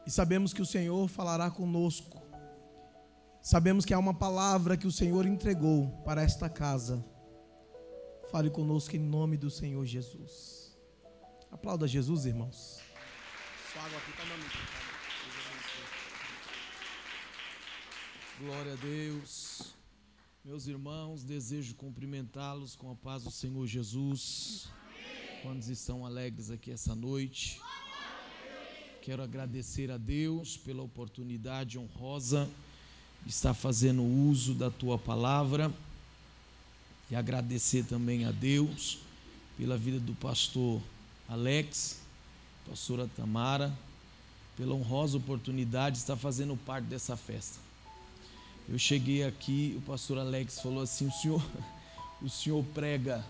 E sabemos que o Senhor falará conosco. Sabemos que há uma palavra que o Senhor entregou para esta casa. Fale conosco em nome do Senhor Jesus. Aplauda Jesus, irmãos. Sua água aqui está dando. Glória a Deus. Meus irmãos, desejo cumprimentá-los com a paz do Senhor Jesus. Quantos estão alegres aqui essa noite? Quero agradecer a Deus pela oportunidade honrosa de estar fazendo uso da tua palavra e agradecer também a Deus pela vida do pastor Alex, pastora Tamara, pela honrosa oportunidade de estar fazendo parte dessa festa. Eu cheguei aqui, o pastor Alex falou assim: o senhor prega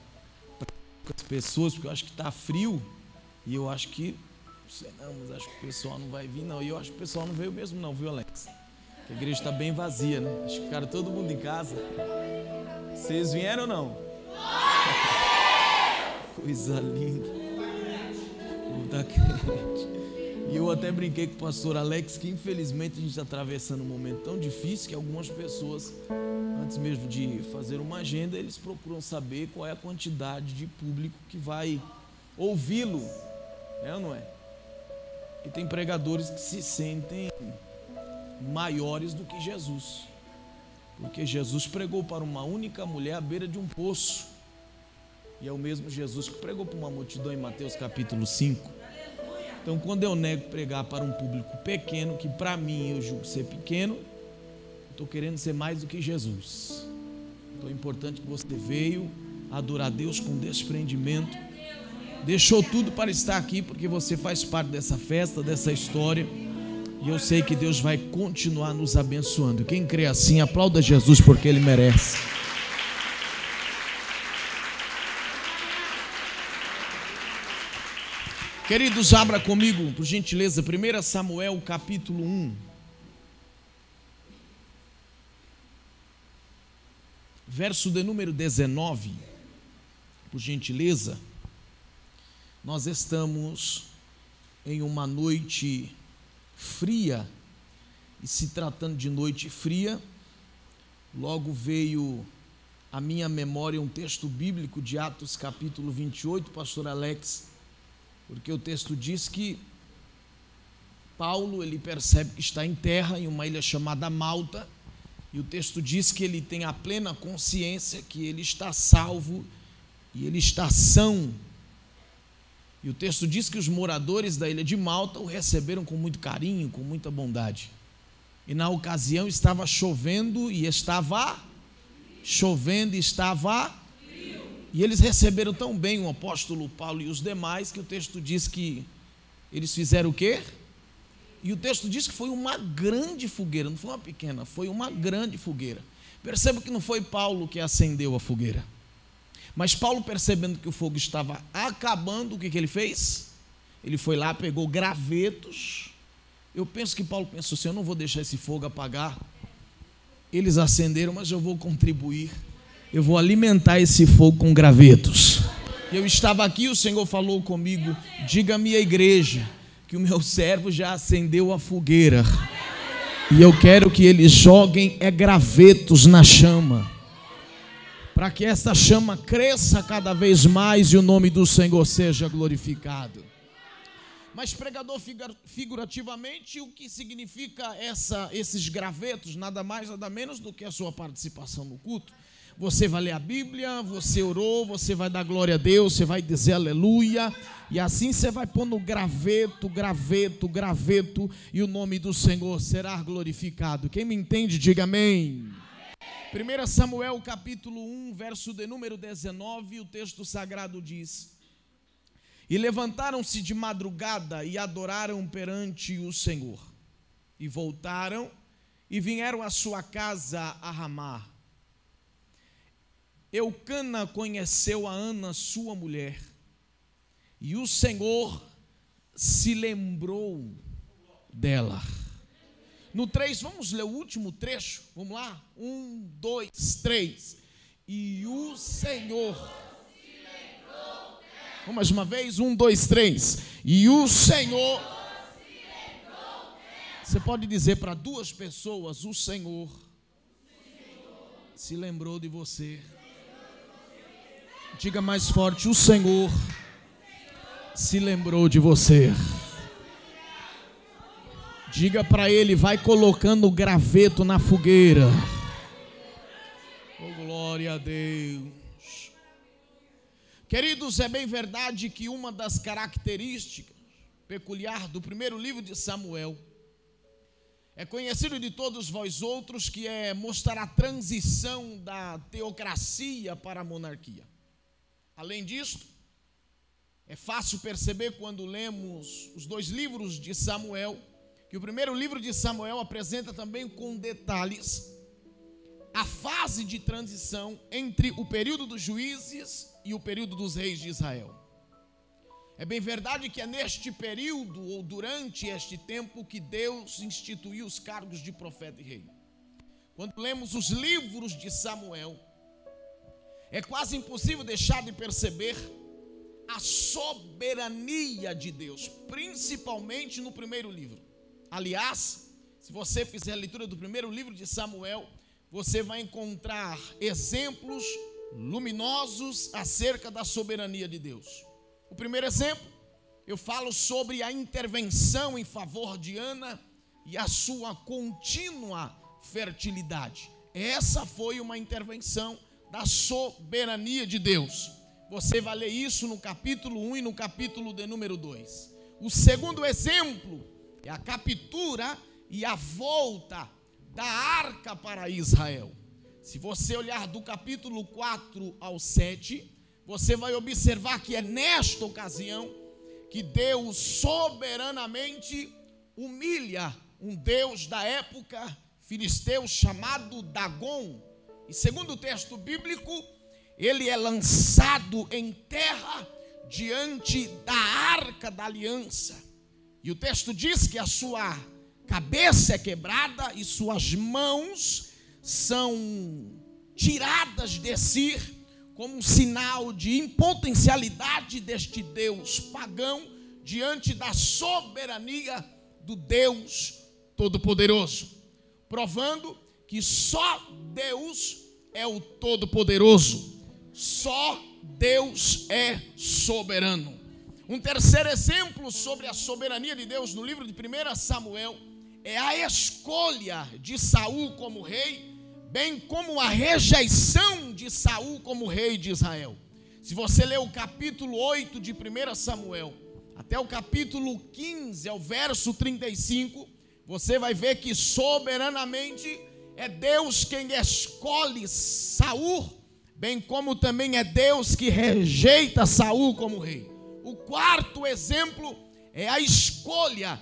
para as pessoas, porque eu acho que está frio, e eu acho que, não sei não, mas acho que o pessoal não vai vir não, e eu acho que o pessoal não veio mesmo não, viu, Alex? A igreja está bem vazia, né? Acho que ficaram todo mundo em casa. Vocês vieram ou não? Coisa linda. Vou dar crente. E eu até brinquei com o pastor Alex que infelizmente a gente está atravessando um momento tão difícil que algumas pessoas, antes mesmo de fazer uma agenda, eles procuram saber qual é a quantidade de público que vai ouvi-lo, é ou não é? E tem pregadores que se sentem maiores do que Jesus, porque Jesus pregou para uma única mulher à beira de um poço, e é o mesmo Jesus que pregou para uma multidão em Mateus capítulo 5. Então, quando eu nego pregar para um público pequeno, que para mim eu julgo ser pequeno, estou querendo ser mais do que Jesus. Então é importante que você veio adorar a Deus com desprendimento, deixou tudo para estar aqui, porque você faz parte dessa festa, dessa história, e eu sei que Deus vai continuar nos abençoando. Quem crê assim, aplauda Jesus, porque Ele merece. Queridos, abra comigo, por gentileza, 1 Samuel capítulo 1. Verso de número 19, por gentileza. Nós estamos em uma noite fria, e se tratando de noite fria, logo veio à minha memória um texto bíblico de Atos capítulo 28, pastor Alex, porque o texto diz que Paulo, ele percebe que está em terra, em uma ilha chamada Malta, e o texto diz que ele tem a plena consciência que ele está salvo e ele está são. E o texto diz que os moradores da ilha de Malta o receberam com muito carinho, com muita bondade. E na ocasião estava chovendo e estava e eles receberam tão bem o apóstolo Paulo e os demais, que o texto diz que eles fizeram o quê? E o texto diz que foi uma grande fogueira, não foi uma pequena, foi uma grande fogueira. Perceba que não foi Paulo que acendeu a fogueira, mas Paulo, percebendo que o fogo estava acabando, o que ele fez? Ele foi lá, pegou gravetos. Eu penso que Paulo pensou assim: eu não vou deixar esse fogo apagar. Eles acenderam, mas eu vou contribuir. Eu vou alimentar esse fogo com gravetos. Eu estava aqui, o Senhor falou comigo: diga-me a igreja que o meu servo já acendeu a fogueira, e eu quero que eles joguem gravetos na chama, para que essa chama cresça cada vez mais e o nome do Senhor seja glorificado. Mas pregador, figurativamente, o que significa esses gravetos? Nada mais, nada menos do que a sua participação no culto. Você vai ler a Bíblia, você orou, você vai dar glória a Deus, você vai dizer aleluia, e assim você vai pôr no graveto, e o nome do Senhor será glorificado. Quem me entende, diga amém. 1 Samuel capítulo 1, verso de número 19, o texto sagrado diz: e levantaram-se de madrugada e adoraram perante o Senhor, e voltaram e vieram à sua casa a Ramá. Eucana conheceu a Ana, sua mulher, e o Senhor se lembrou dela. No 3, vamos ler o último trecho, vamos lá? 1, 2, 3. E o Senhor se lembrou dela. Vamos mais uma vez, 1, 2, 3. E o Senhor se lembrou dela. Você pode dizer para duas pessoas: o Senhor se lembrou de você. Diga mais forte: o Senhor se lembrou de você. Diga para ele: vai colocando o graveto na fogueira. Oh, glória a Deus. Queridos, é bem verdade que uma das características peculiar do primeiro livro de Samuel é conhecido de todos vós outros, que é mostrar a transição da teocracia para a monarquia. Além disto, é fácil perceber quando lemos os dois livros de Samuel, que o primeiro livro de Samuel apresenta também com detalhes a fase de transição entre o período dos juízes e o período dos reis de Israel. É bem verdade que é neste período, ou durante este tempo, que Deus instituiu os cargos de profeta e rei. Quando lemos os livros de Samuel, é quase impossível deixar de perceber a soberania de Deus, principalmente no primeiro livro. Aliás, se você fizer a leitura do primeiro livro de Samuel, você vai encontrar exemplos luminosos acerca da soberania de Deus. O primeiro exemplo, eu falo sobre a intervenção em favor de Ana e a sua contínua fertilidade. Essa foi uma intervenção da soberania de Deus. Você vai ler isso no capítulo 1 e no capítulo de número 2. O segundo exemplo é a captura e a volta da arca para Israel. Se você olhar do capítulo 4 ao 7, você vai observar que é nesta ocasião que Deus soberanamente humilha um deus da época filisteu chamado Dagon. E segundo o texto bíblico, ele é lançado em terra diante da arca da aliança. E o texto diz que a sua cabeça é quebrada e suas mãos são tiradas de si, como um sinal de impotencialidade deste Deus pagão diante da soberania do Deus Todo-Poderoso, provando que só Deus é o Todo-Poderoso, só Deus é soberano. Um terceiro exemplo sobre a soberania de Deus no livro de 1 Samuel é a escolha de Saul como rei, bem como a rejeição de Saul como rei de Israel. Se você ler o capítulo 8 de 1 Samuel até o capítulo 15, ao verso 35, você vai ver que soberanamente é Deus quem escolhe Saul, bem como também é Deus que rejeita Saul como rei. O quarto exemplo é a escolha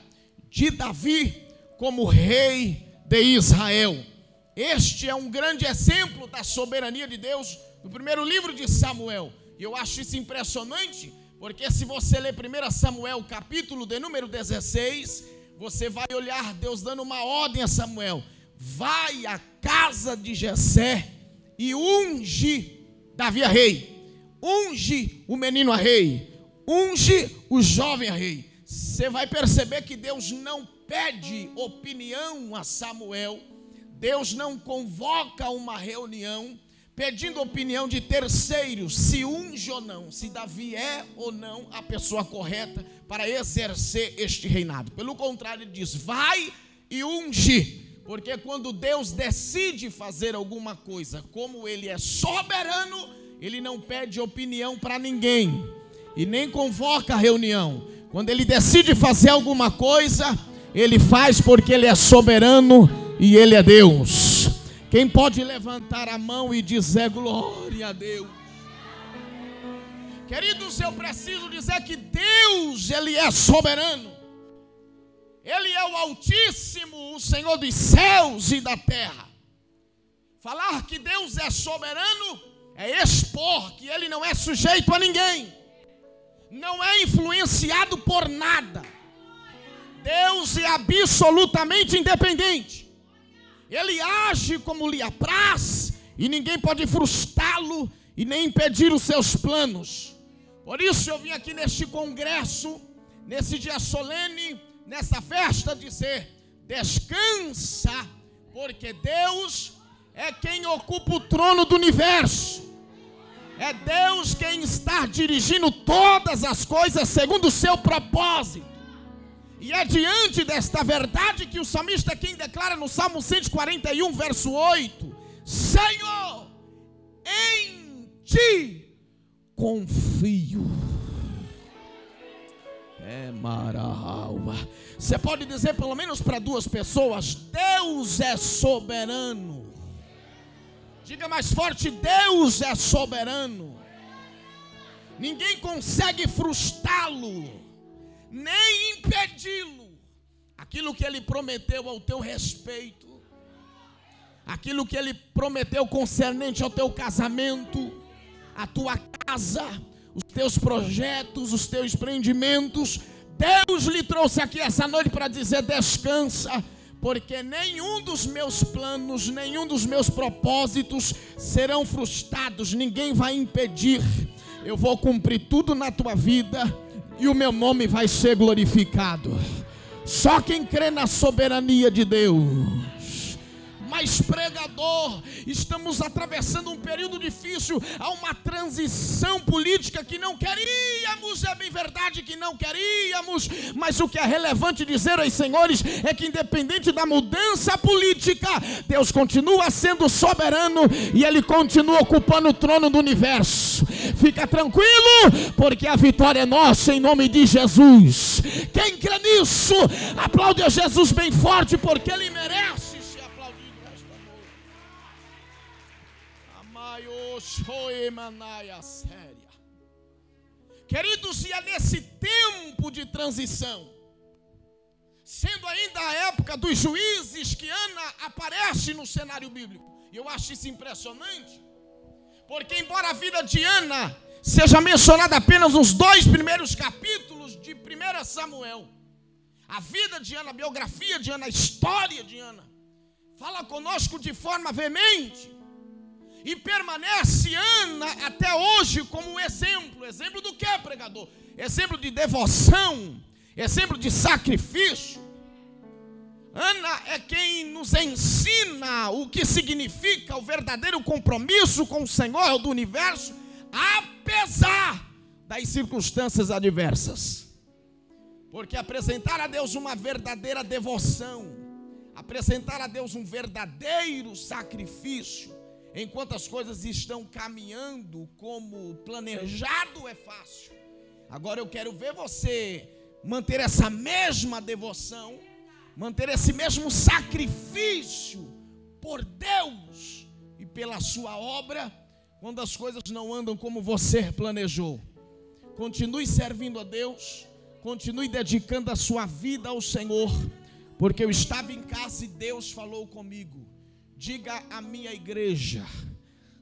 de Davi como rei de Israel. Este é um grande exemplo da soberania de Deus no primeiro livro de Samuel. E eu acho isso impressionante, porque se você ler 1 Samuel, capítulo de número 16, você vai olhar Deus dando uma ordem a Samuel: vai à casa de Jessé e unge Davi a rei, unge o menino a rei, unge o jovem a rei. Você vai perceber que Deus não pede opinião a Samuel, Deus não convoca uma reunião pedindo opinião de terceiros, se unge ou não, se Davi é ou não a pessoa correta para exercer este reinado. Pelo contrário, ele diz: vai e unge, porque quando Deus decide fazer alguma coisa, como ele é soberano, ele não pede opinião para ninguém e nem convoca a reunião. Quando ele decide fazer alguma coisa, ele faz porque ele é soberano e ele é Deus. Quem pode levantar a mão e dizer glória a Deus? Queridos, eu preciso dizer que Deus, ele é soberano. Ele é o Altíssimo, o Senhor dos céus e da terra. Falar que Deus é soberano é expor que ele não é sujeito a ninguém, não é influenciado por nada. Deus é absolutamente independente. Ele age como lhe apraz e ninguém pode frustrá-lo e nem impedir os seus planos. Por isso eu vim aqui neste congresso, nesse dia solene, nessa festa, dizer: Descansa, porque Deus é quem ocupa o trono do universo. É Deus quem está dirigindo todas as coisas segundo o seu propósito. E é diante desta verdade que o salmista quem declara no Salmo 141, verso 8: Senhor, em ti confio. É maravilha. Você pode dizer pelo menos para duas pessoas: Deus é soberano. Diga mais forte: Deus é soberano. Ninguém consegue frustrá-lo, nem impedi-lo. Aquilo que ele prometeu ao teu respeito, aquilo que ele prometeu concernente ao teu casamento, a tua casa, os teus projetos, os teus empreendimentos, Deus lhe trouxe aqui essa noite para dizer: descansa, porque nenhum dos meus planos, nenhum dos meus propósitos serão frustrados. Ninguém vai impedir. Eu vou cumprir tudo na tua vida e o meu nome vai ser glorificado. Só quem crê na soberania de Deus. Mas pregador, estamos atravessando um período difícil, há uma transição política que não queríamos, é bem verdade que não queríamos, mas o que é relevante dizer aos senhores é que independente da mudança política, Deus continua sendo soberano e Ele continua ocupando o trono do universo. Fica tranquilo, porque a vitória é nossa em nome de Jesus. Quem crê nisso, aplaude a Jesus bem forte, porque Ele merece. Queridos, e é nesse tempo de transição, sendo ainda a época dos juízes, que Ana aparece no cenário bíblico. E eu acho isso impressionante, porque embora a vida de Ana seja mencionada apenas nos 2 primeiros capítulos de 1 Samuel, a vida de Ana, a biografia de Ana, a história de Ana fala conosco de forma veemente. E permanece Ana até hoje como um exemplo. Exemplo do que, pregador? Exemplo de devoção, exemplo de sacrifício. Ana é quem nos ensina o que significa o verdadeiro compromisso com o Senhor do universo, apesar das circunstâncias adversas. Porque apresentar a Deus uma verdadeira devoção, apresentar a Deus um verdadeiro sacrifício, enquanto as coisas estão caminhando como planejado, é fácil. Agora eu quero ver você manter essa mesma devoção, manter esse mesmo sacrifício por Deus e pela sua obra, quando as coisas não andam como você planejou. Continue servindo a Deus, continue dedicando a sua vida ao Senhor, porque eu estava em casa e Deus falou comigo: diga à minha igreja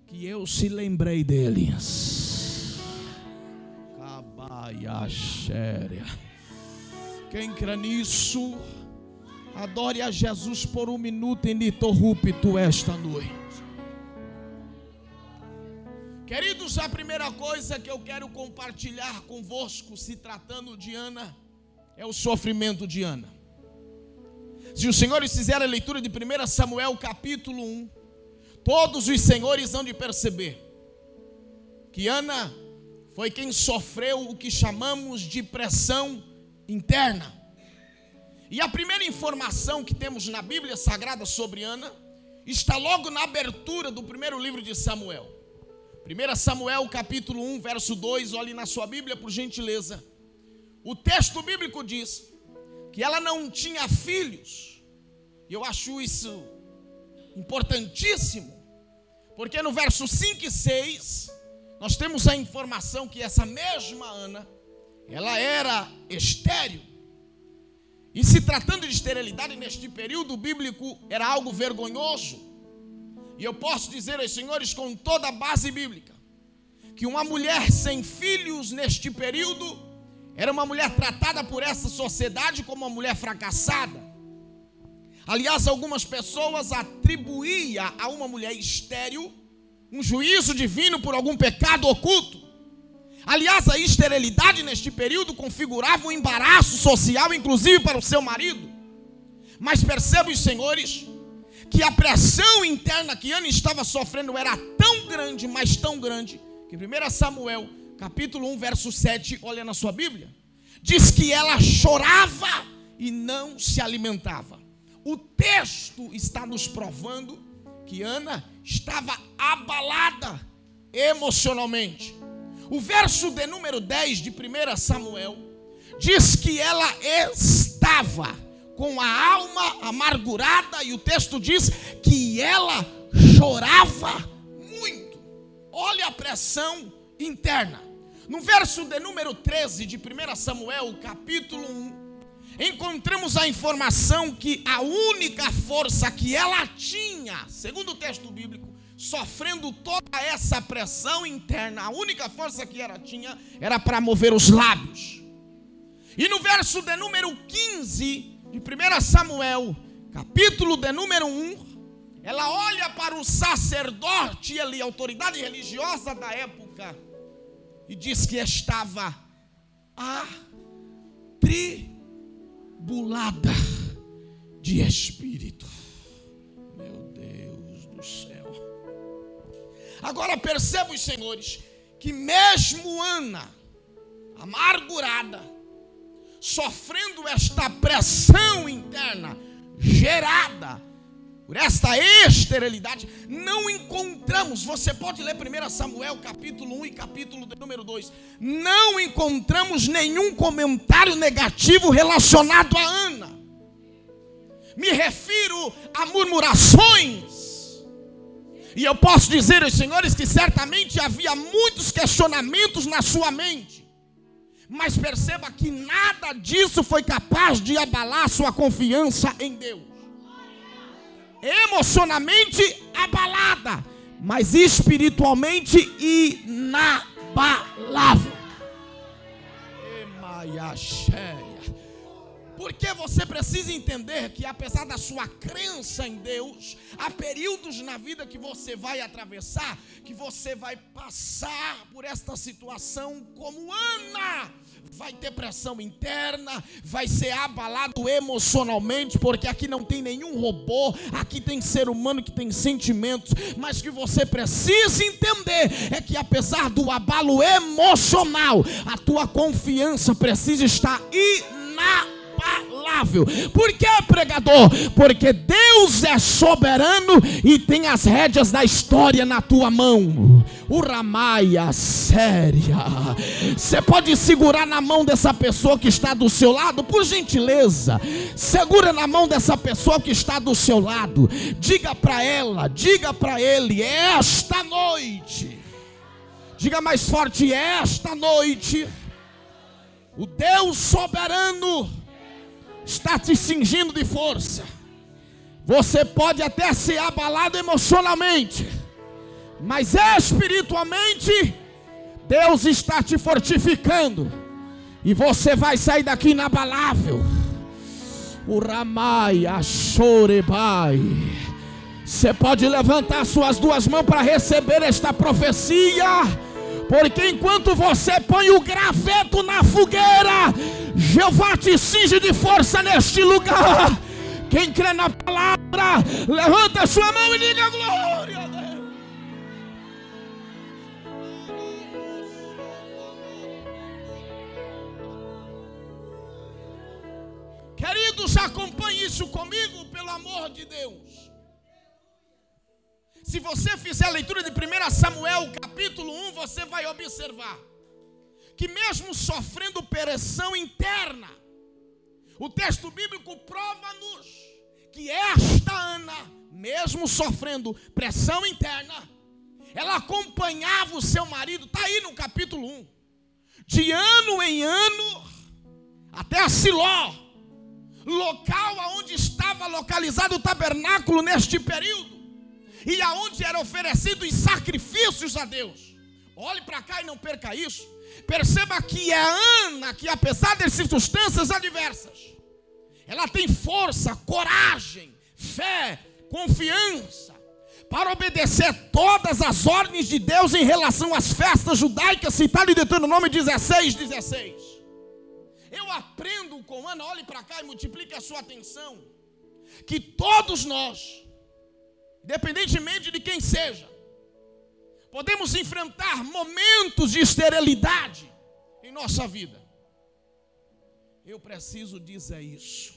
que eu se lembrei deles. Quem crê nisso, adore a Jesus por um minuto ininterrupto esta noite. Queridos, a primeira coisa que eu quero compartilhar convosco, se tratando de Ana, é o sofrimento de Ana. Se os senhores fizerem a leitura de 1 Samuel capítulo 1, todos os senhores hão de perceber que Ana foi quem sofreu o que chamamos de pressão interna. E a primeira informação que temos na Bíblia Sagrada sobre Ana está logo na abertura do primeiro livro de Samuel. 1 Samuel capítulo 1, verso 2, olhe na sua Bíblia por gentileza. O texto bíblico diz que ela não tinha filhos. E eu acho isso importantíssimo, porque no verso 5 e 6 nós temos a informação que essa mesma Ana, ela era estéril. E se tratando de esterilidade neste período bíblico, era algo vergonhoso. E eu posso dizer aos senhores com toda a base bíblica, que uma mulher sem filhos neste período era uma mulher tratada por essa sociedade como uma mulher fracassada. Aliás, algumas pessoas atribuíam a uma mulher estéril um juízo divino por algum pecado oculto. Aliás, a esterilidade neste período configurava um embaraço social, inclusive para o seu marido. Mas percebam os senhores, que a pressão interna que Ana estava sofrendo era tão grande, mas tão grande, que 1 Samuel, capítulo 1, verso 7, olha na sua Bíblia, diz que ela chorava e não se alimentava. O texto está nos provando que Ana estava abalada emocionalmente. O verso de número 10 de 1 Samuel diz que ela estava com a alma amargurada, e o texto diz que ela chorava muito. Olha a pressão interna. No verso de número 13 de 1 Samuel, capítulo 1, encontramos a informação que a única força que ela tinha, segundo o texto bíblico, sofrendo toda essa pressão interna, a única força que ela tinha era para mover os lábios. E no verso de número 15 de 1 Samuel, capítulo de número 1, ela olha para o sacerdote ali, autoridade religiosa da época, e diz que estava atribulada de espírito. Meu Deus do céu. Agora percebam, os senhores, que mesmo Ana, amargurada, sofrendo esta pressão interna gerada por esta esterilidade, não encontramos, você pode ler 1 Samuel capítulo 1 e capítulo de número 2, não encontramos nenhum comentário negativo relacionado a Ana. Me refiro a murmurações. E eu posso dizer aos senhores que certamente havia muitos questionamentos na sua mente. Mas perceba que nada disso foi capaz de abalar sua confiança em Deus. Emocionalmente abalada, mas espiritualmente inabalável. Porque você precisa entender que apesar da sua crença em Deus, há períodos na vida que você vai atravessar, que você vai passar por esta situação como Ana. Vai ter pressão interna, vai ser abalado emocionalmente, porque aqui não tem nenhum robô, aqui tem ser humano que tem sentimentos, mas que você precisa entender é que apesar do abalo emocional, a tua confiança precisa estar inabalável. Por que, pregador? Porque Deus é soberano e tem as rédeas da história na tua mão. Uramaia séria. Você pode segurar na mão dessa pessoa que está do seu lado? Por gentileza, segura na mão dessa pessoa que está do seu lado. Diga para ela, diga para ele, esta noite, diga mais forte, esta noite, o Deus soberano está te cingindo de força. Você pode até ser abalado emocionalmente, mas espiritualmente Deus está te fortificando, e você vai sair daqui inabalável. O Ramai, a Chorebai. Você pode levantar suas duas mãos para receber esta profecia, porque enquanto você põe o graveto na fogueira, Jeová te cinge de força neste lugar. Quem crê na palavra, levanta a sua mão e diga glória a Deus. Queridos, acompanhe isso comigo, pelo amor de Deus. Se você fizer a leitura de 1 Samuel capítulo 1, você vai observar que mesmo sofrendo pressão interna, o texto bíblico prova-nos que esta Ana, mesmo sofrendo pressão interna, ela acompanhava o seu marido, está aí no capítulo 1, de ano em ano, até Siló, local onde estava localizado o tabernáculo neste período, e aonde eram oferecidos sacrifícios a Deus. Olhe para cá e não perca isso. Perceba que é Ana que, apesar das circunstâncias adversas, ela tem força, coragem, fé, confiança para obedecer todas as ordens de Deus em relação às festas judaicas citadas em Deuteronômio 16:16. Eu aprendo com Ana, olhe para cá e multiplique a sua atenção, que todos nós, independentemente de quem seja, podemos enfrentar momentos de esterilidade em nossa vida. Eu preciso dizer isso.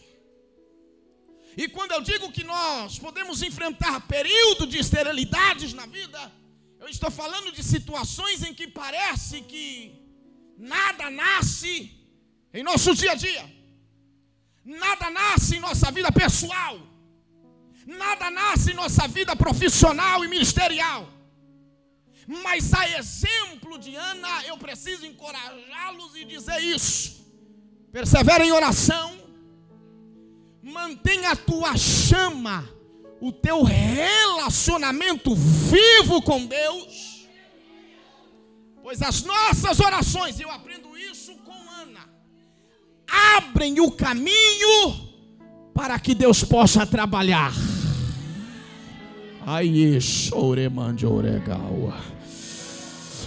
E quando eu digo que nós podemos enfrentar período de esterilidades na vida, eu estou falando de situações em que parece que nada nasce em nosso dia a dia, nada nasce em nossa vida pessoal, nada nasce em nossa vida profissional e ministerial. Mas a exemplo de Ana, eu preciso encorajá-los e dizer isso. Persevera em oração, mantenha a tua chama, o teu relacionamento vivo com Deus, pois as nossas orações, eu aprendo isso com Ana, abrem o caminho para que Deus possa trabalhar. Aí, choremande oregal.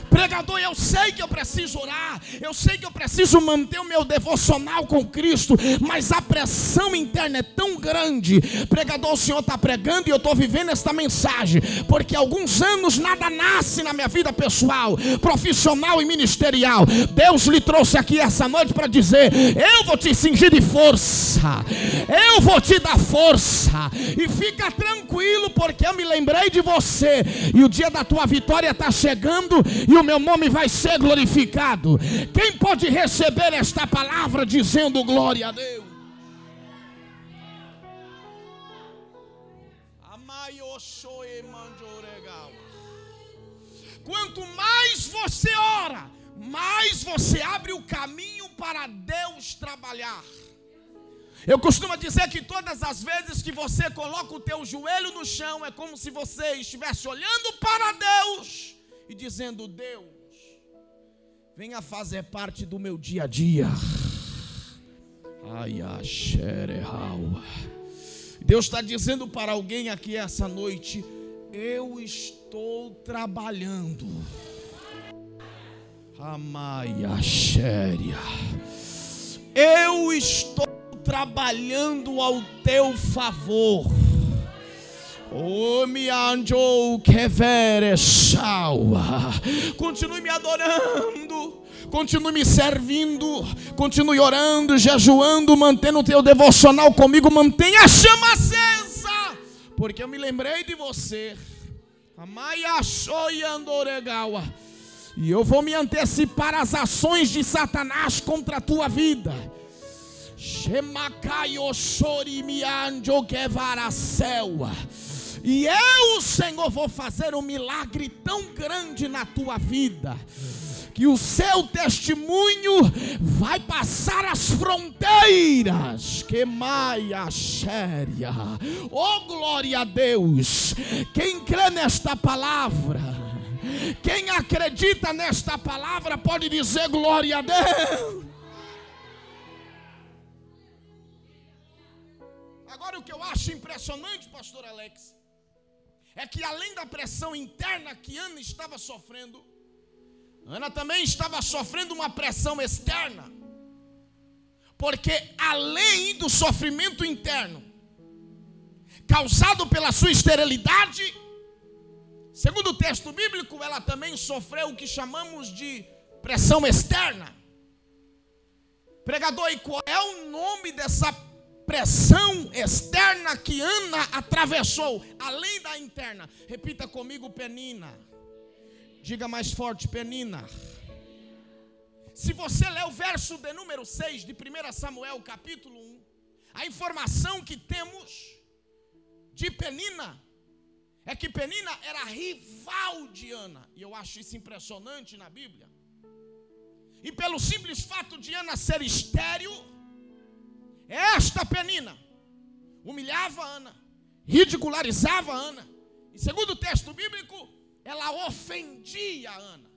Pregador, eu sei que eu preciso orar, eu sei que eu preciso manter o meu devocional com Cristo, mas a pressão interna é tão grande. Pregador, o senhor está pregando e eu estou vivendo esta mensagem, porque há alguns anos nada nasce na minha vida pessoal, profissional e ministerial. Deus lhe trouxe aqui essa noite para dizer: eu vou te cingir de força, eu vou te dar força, e fica tranquilo, porque eu me lembrei de você, e o dia da tua vitória está chegando, e o meu nome vai ser glorificado. Quem pode receber esta palavra dizendo glória a Deus? Quanto mais você ora, mais você abre o caminho para Deus trabalhar. Eu costumo dizer que todas as vezes que você coloca o teu joelho no chão, é como se você estivesse olhando para Deus e dizendo: Deus, venha fazer parte do meu dia a dia. Deus está dizendo para alguém aqui essa noite: eu estou trabalhando. Eu estou trabalhando ao teu favor. Continue me adorando, continue me servindo, continue orando, jejuando, mantendo o teu devocional comigo. Mantenha a chama acesa, porque eu me lembrei de você. E eu vou me antecipar às ações de Satanás contra a tua vida. E eu, Senhor, vou fazer um milagre tão grande na tua vida, que o seu testemunho vai passar as fronteiras. Que maia séria. Oh, glória a Deus. Quem crê nesta palavra, quem acredita nesta palavra, pode dizer glória a Deus. Agora, o que eu acho impressionante, pastor Alex, é que além da pressão interna que Ana estava sofrendo, Ana também estava sofrendo uma pressão externa. Porque além do sofrimento interno causado pela sua esterilidade, segundo o texto bíblico, ela também sofreu o que chamamos de pressão externa. Pregador, e qual é o nome dessa pressão externa que Ana atravessou, além da interna? Repita comigo: penina. Diga mais forte: penina. Se você ler o verso de número 6 de 1 Samuel capítulo 1, a informação que temos de Penina é que Penina era rival de Ana. E eu acho isso impressionante na Bíblia. E pelo simples fato de Ana ser estéril, esta Penina humilhava Ana, ridicularizava Ana. E segundo o texto bíblico, ela ofendia Ana.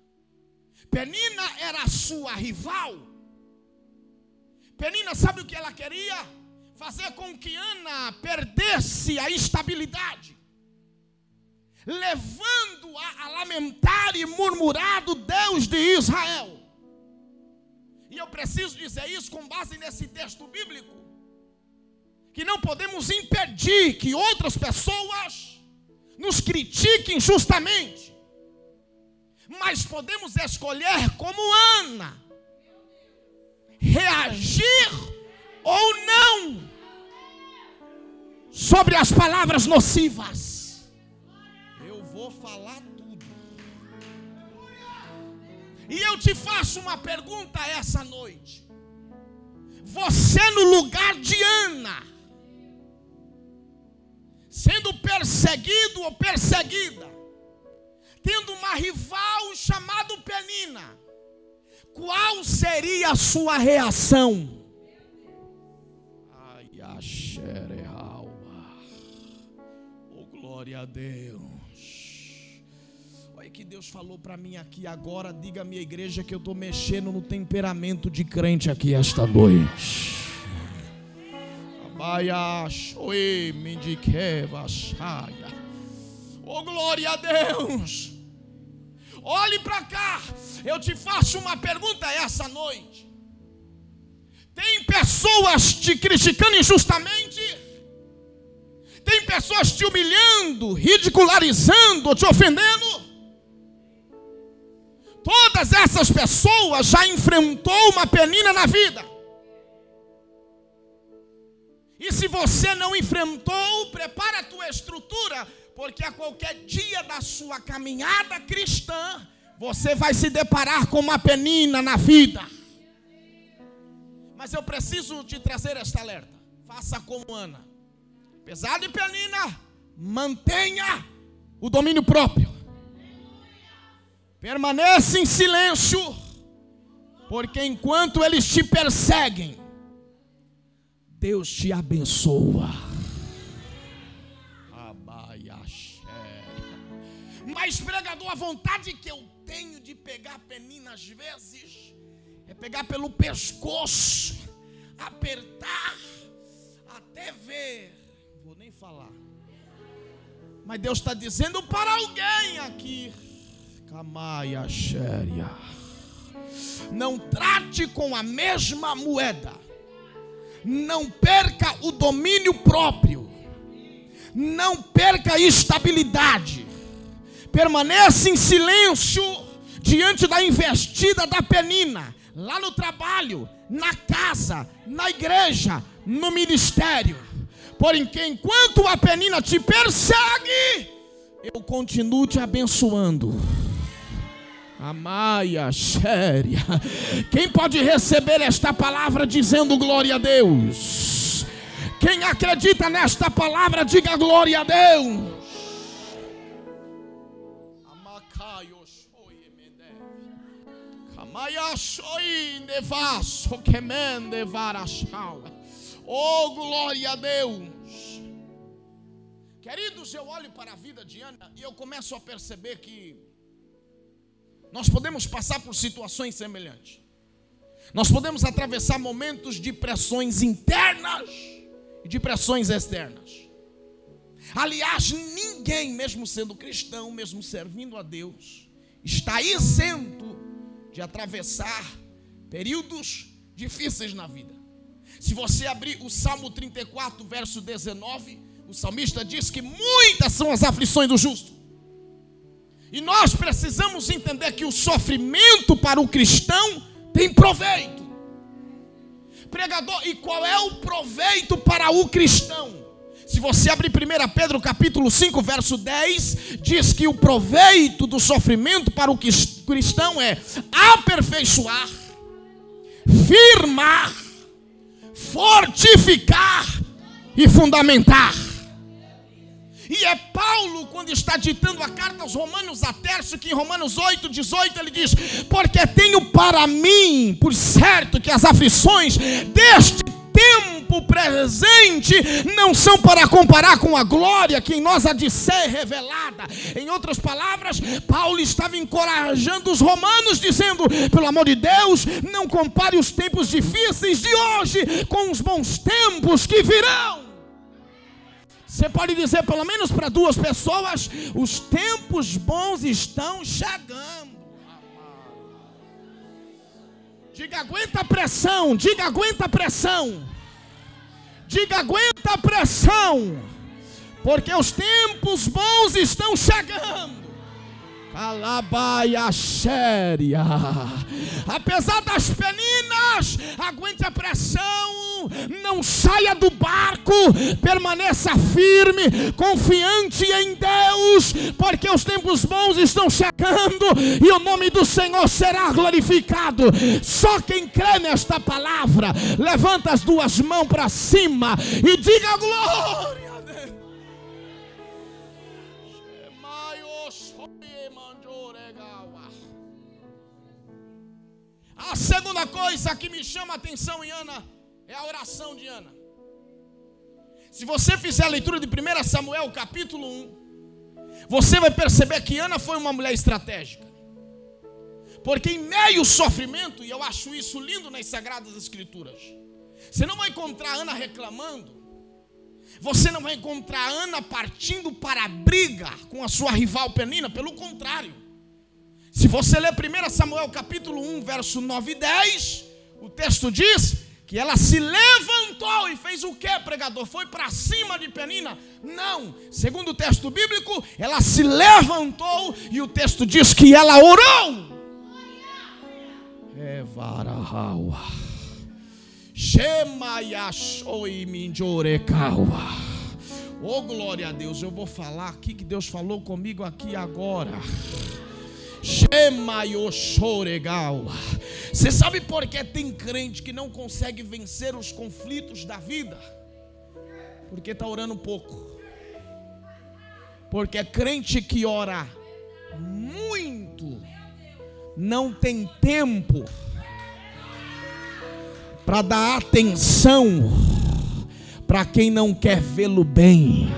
Penina era a sua rival. Penina, sabe o que ela queria? Fazer com que Ana perdesse a estabilidade, levando-a a lamentar e murmurar do Deus de Israel. E eu preciso dizer isso com base nesse texto bíblico, que não podemos impedir que outras pessoas nos critiquem justamente, mas podemos escolher como Ana, reagir ou não sobre as palavras nocivas. Eu vou falar tudo. E eu te faço uma pergunta essa noite. Você no lugar de Ana, sendo perseguido ou perseguida, tendo uma rival chamada Penina, qual seria a sua reação? Ai, oh, glória a Deus. Olha que Deus falou para mim aqui agora. Diga à minha igreja que eu estou mexendo no temperamento de crente aqui esta noite. Oh, glória a Deus. Olhe para cá. Eu te faço uma pergunta essa noite. Tem pessoas te criticando injustamente? Tem pessoas te humilhando, ridicularizando, te ofendendo? Todas essas pessoas já enfrentou uma penina na vida. E se você não enfrentou, prepara a tua estrutura, porque a qualquer dia da sua caminhada cristã, você vai se deparar com uma penina na vida. Mas eu preciso te trazer esta alerta. Faça como Ana. Apesar de penina, mantenha o domínio próprio. Permaneça em silêncio, porque enquanto eles te perseguem, Deus te abençoa. Mas pregador, a vontade que eu tenho de pegar a penina às vezes é pegar pelo pescoço, apertar, até ver. Vou nem falar. Mas Deus está dizendo para alguém aqui: Camaia Xéria, não trate com a mesma moeda. Não perca o domínio próprio. Não perca a estabilidade. Permaneça em silêncio diante da investida da penina. Lá no trabalho, na casa, na igreja, no ministério. Porque enquanto a penina te persegue, eu continuo te abençoando. Amaia séria. Quem pode receber esta palavra dizendo glória a Deus? Quem acredita nesta palavra, diga glória a Deus. Oh, glória a Deus. Queridos, eu olho para a vida de Ana e eu começo a perceber que nós podemos passar por situações semelhantes. Nós podemos atravessar momentos de pressões internas e de pressões externas. Aliás, ninguém, mesmo sendo cristão, mesmo servindo a Deus, está isento de atravessar períodos difíceis na vida. Se você abrir o Salmo 34, verso 19, o salmista diz que muitas são as aflições do justo. E nós precisamos entender que o sofrimento para o cristão tem proveito. Pregador, e qual é o proveito para o cristão? Se você abrir 1 Pedro capítulo 5, verso 10, diz que o proveito do sofrimento para o cristão é aperfeiçoar, firmar, fortificar e fundamentar. E é Paulo, quando está ditando a carta aos Romanos a Tércio, que em Romanos 8, 18 ele diz: porque tenho para mim por certo que as aflições deste tempo presente não são para comparar com a glória que em nós há de ser revelada. Em outras palavras, Paulo estava encorajando os romanos, dizendo: pelo amor de Deus, não compare os tempos difíceis de hoje com os bons tempos que virão. Você pode dizer pelo menos para duas pessoas: os tempos bons estão chegando. Diga, aguenta a pressão. Diga, aguenta a pressão. Diga: aguenta a pressão, porque os tempos bons estão chegando. Calabaia séria. Apesar das peninas, aguente a pressão, não saia do barco, permaneça firme, confiante em Deus, porque os tempos bons estão chegando e o nome do Senhor será glorificado. Só quem crê nesta palavra, levanta as duas mãos para cima e diga: glória a Deus. A segunda coisa que me chama a atenção em Ana é a oração de Ana. Se você fizer a leitura de 1 Samuel capítulo 1, você vai perceber que Ana foi uma mulher estratégica. Porque em meio ao sofrimento, e eu acho isso lindo nas Sagradas Escrituras, você não vai encontrar Ana reclamando, você não vai encontrar Ana partindo para a briga com a sua rival Penina, pelo contrário. Se você ler 1 Samuel capítulo 1, verso 9 e 10, o texto diz que ela se levantou e fez o que, pregador? Foi para cima de Penina? Não, segundo o texto bíblico, ela se levantou e o texto diz que ela orou. Oh, glória a Deus. Eu vou falar aqui que Deus falou comigo aqui agora. Você sabe por que tem crente que não consegue vencer os conflitos da vida? Porque está orando pouco. Porque crente que ora muito não tem tempo para dar atenção para quem não quer vê-lo bem.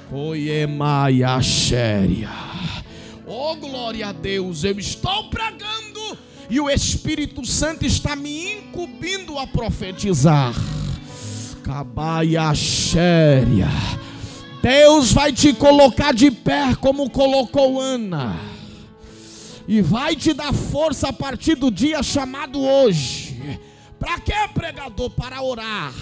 Coiemaia séria. Oh, glória a Deus, eu estou pregando e o Espírito Santo está me incumbindo a profetizar. Cabaia séria. Deus vai te colocar de pé como colocou Ana, e vai te dar força a partir do dia chamado hoje. Para quê, pregador? Para orar.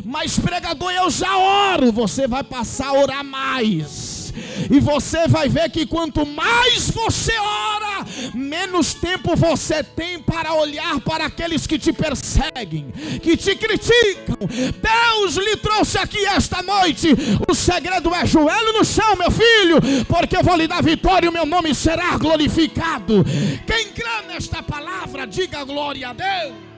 Mas, pregador, eu já oro. Você vai passar a orar mais. E você vai ver que quanto mais você ora, menos tempo você tem para olhar para aqueles que te perseguem, que te criticam. Deus lhe trouxe aqui esta noite. O segredo é joelho no chão, meu filho, porque eu vou lhe dar vitória e o meu nome será glorificado. Quem crê nesta palavra, diga glória a Deus.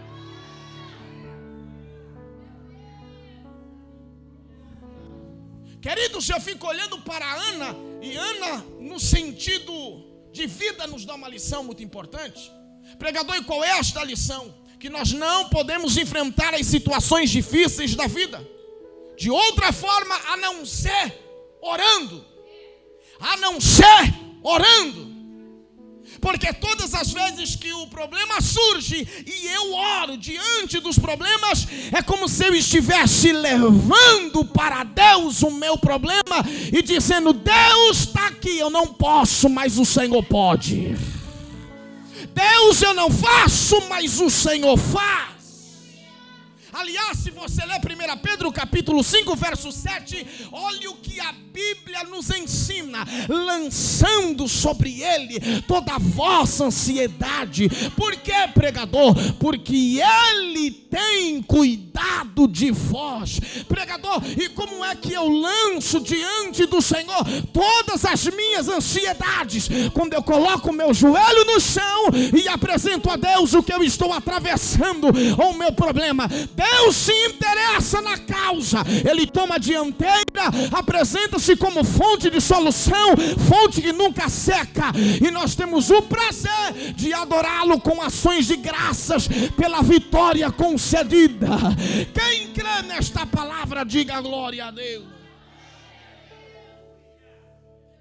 Queridos, eu fico olhando para Ana, e Ana, no sentido de vida, nos dá uma lição muito importante. Pregador, e qual é esta lição? Que nós não podemos enfrentar as situações difíceis da vida de outra forma a não ser orando. A não ser orando. Porque todas as vezes que o problema surge e eu oro diante dos problemas, é como se eu estivesse levando para Deus o meu problema e dizendo: Deus está aqui, eu não posso, mas o Senhor pode. Deus, eu não faço, mas o Senhor faz. Aliás, se você ler 1 Pedro capítulo 5, verso 7, olha o que a Bíblia nos ensina: lançando sobre Ele toda a vossa ansiedade. Por que, pregador? Porque Ele tem cuidado de vós. Pregador, e como é que eu lanço diante do Senhor todas as minhas ansiedades? Quando eu coloco o meu joelho no chão e apresento a Deus o que eu estou atravessando, ou o meu problema. Deus se interessa na causa, Ele toma a dianteira, apresenta-se como fonte de solução, fonte que nunca seca, e nós temos o prazer de adorá-lo com ações de graças pela vitória concedida. Quem crê nesta palavra, diga glória a Deus.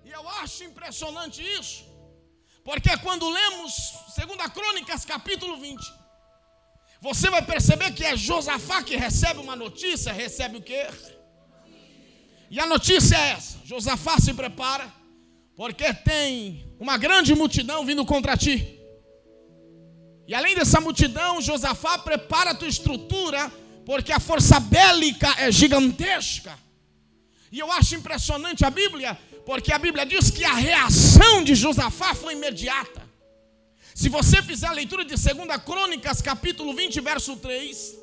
E eu acho impressionante isso, porque quando lemos 2 Crônicas capítulo 20, você vai perceber que é Josafá que recebe uma notícia. Recebe o quê? E a notícia é essa: Josafá, se prepara, porque tem uma grande multidão vindo contra ti. E além dessa multidão, Josafá, prepara a tua estrutura, porque a força bélica é gigantesca. E eu acho impressionante a Bíblia, porque a Bíblia diz que a reação de Josafá foi imediata. Se você fizer a leitura de 2 Crônicas, capítulo 20, verso 3,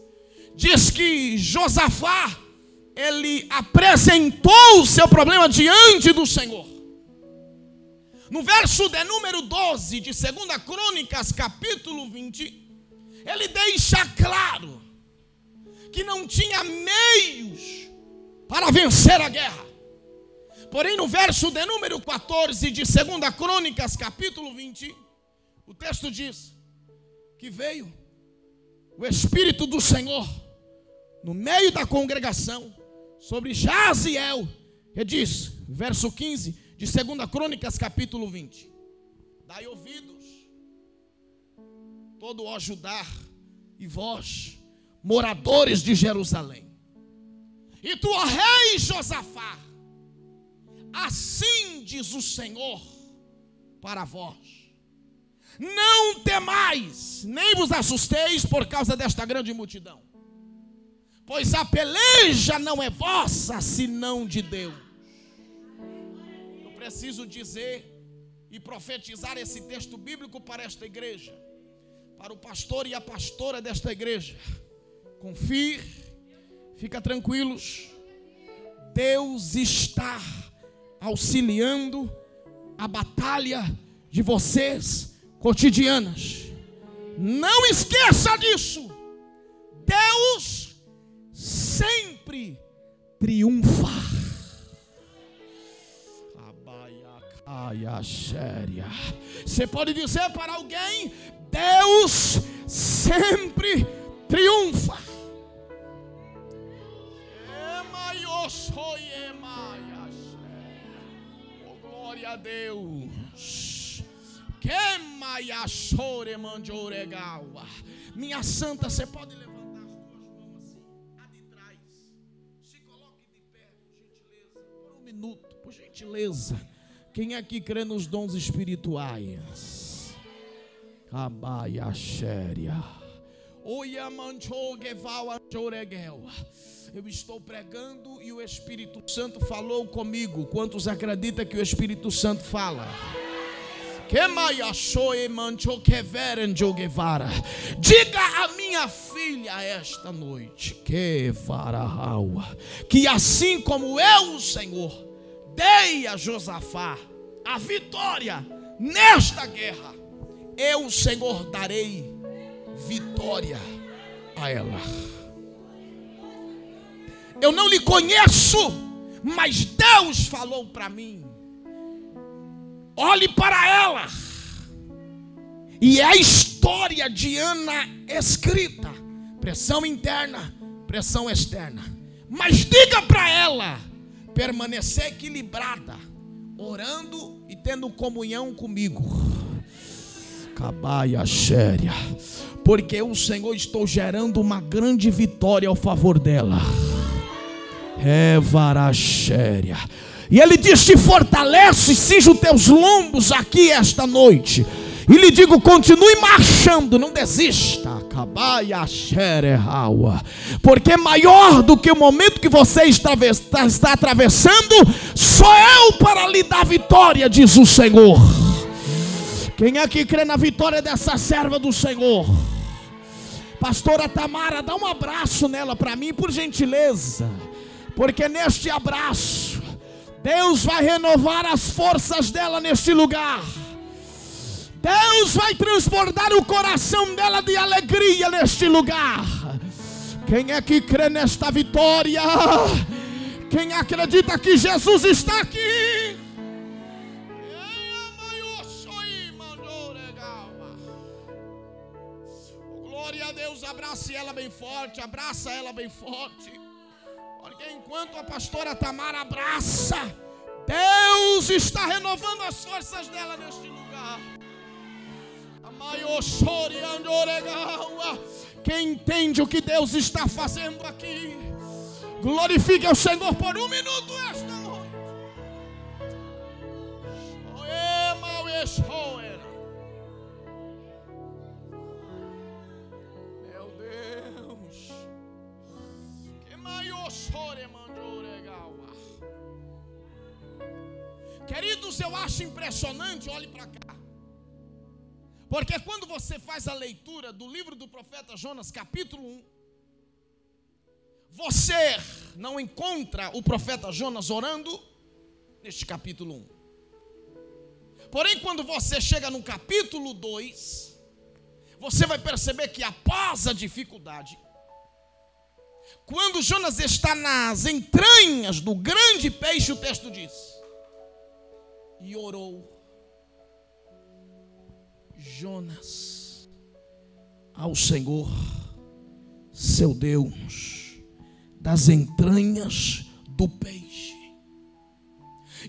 diz que Josafá, ele apresentou o seu problema diante do Senhor. No verso de número 12 de 2 Crônicas, capítulo 20, ele deixa claro que não tinha meios para vencer a guerra. Porém, no verso de número 14 de 2 Crônicas, capítulo 20, o texto diz que veio o Espírito do Senhor no meio da congregação sobre Jaziel. E diz, verso 15 de 2 Crônicas, capítulo 20: dai ouvidos, todo ó Judá, e vós, moradores de Jerusalém, e tu, ó rei Josafá, assim diz o Senhor para vós: não temais, nem vos assusteis por causa desta grande multidão, pois a peleja não é vossa, senão de Deus. Eu preciso dizer e profetizar esse texto bíblico para esta igreja, para o pastor e a pastora desta igreja. Confie, fica tranquilos, Deus está auxiliando a batalha de vocês cotidianas. Não esqueça disso. Deus sempre triunfa. Você pode dizer para alguém: Deus sempre triunfa. Oh, glória a Deus. Minha santa, você pode levantar as duas mãos assim, a de trás. Se coloque de pé, por gentileza, por um minuto, por gentileza. Quem aqui crê nos dons espirituais? Eu estou pregando e o Espírito Santo falou comigo. Quantos acreditam que o Espírito Santo fala? Diga a minha filha esta noite que assim como eu, o Senhor, dei a Josafá a vitória nesta guerra, eu, o Senhor, darei vitória a ela. Eu não lhe conheço, mas Deus falou para mim: olhe para ela. E é a história de Ana escrita, pressão interna, pressão externa. Mas diga para ela permanecer equilibrada, orando e tendo comunhão comigo. Cabaia séria, porque o Senhor estou gerando uma grande vitória ao favor dela. Varachéria. E ele diz: te fortalece, cinja os teus lombos aqui esta noite. E lhe digo: continue marchando, não desista. Porque maior do que o momento que você está atravessando, sou eu para lhe dar vitória, diz o Senhor. Quem aqui crê na vitória dessa serva do Senhor? Pastora Tamara, dá um abraço nela para mim, por gentileza. Porque neste abraço, Deus vai renovar as forças dela neste lugar. Deus vai transbordar o coração dela de alegria neste lugar. Quem é que crê nesta vitória? Quem acredita que Jesus está aqui? Glória a Deus, abrace ela bem forte, abraça ela bem forte. Porque enquanto a pastora Tamara abraça, Deus está renovando as forças dela neste lugar. Quem entende o que Deus está fazendo aqui, glorifique ao Senhor por um minuto esta noite. Meu Deus, Queridos, eu acho impressionante, olhe para cá. Porque quando você faz a leitura do livro do profeta Jonas, capítulo 1, você não encontra o profeta Jonas orando neste capítulo 1. Porém, quando você chega no capítulo 2, você vai perceber que após a dificuldade, quando Jonas está nas entranhas do grande peixe, o texto diz: e orou Jonas ao Senhor, seu Deus, das entranhas do peixe.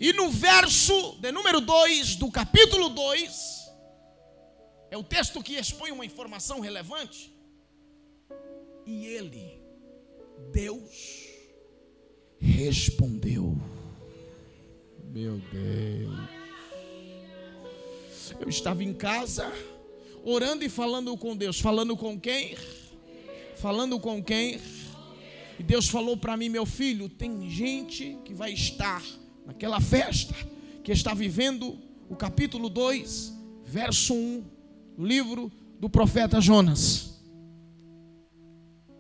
E no verso de número 2 do capítulo 2, é o texto que expõe uma informação relevante. E ele, Deus, respondeu. Meu Deus. Eu estava em casa, orando e falando com Deus. Falando com quem? Falando com quem? E Deus falou para mim: meu filho, tem gente que vai estar naquela festa, que está vivendo o capítulo 2, verso 1, do livro do profeta Jonas.